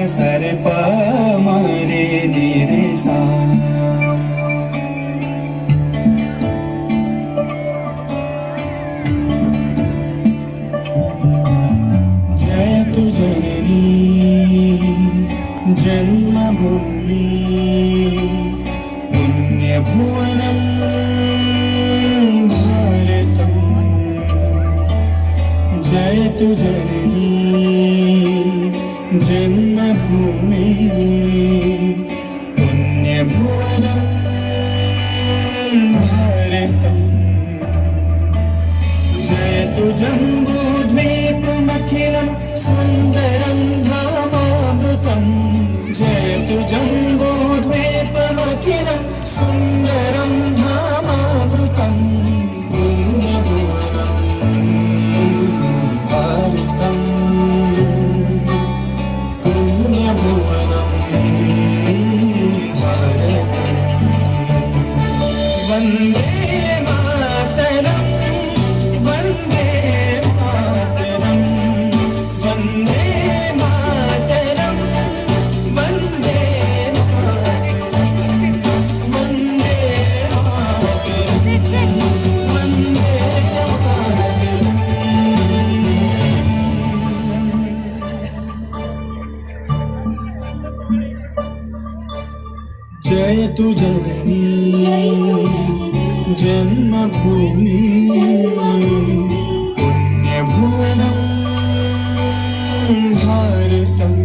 सारे पा मारे नी रे सा। जय तु जननी जन्मभूमि पुण्यभुवनं भारतम्। जय तु जननी जन्मभूमि पुण्यभुवनं भारतम्। जय तु जम्बूद्वीपमखिलं सुन्दरं धामामृतम्। जय तु जम्बूद्वीपमखिलं सुन्दरं धामामृतम्। पुण्यभुवनं भारतम् पुण्यभुवनं भारतम्। वन्दे मातरम् वन्दे मातरम् वन्दे मातरम् वन्दे मातरम् वन्दे मातरम् वन्दे मातरम्। जय तु जननी जन्मभूमि पुण्यभुवनं भारतम्।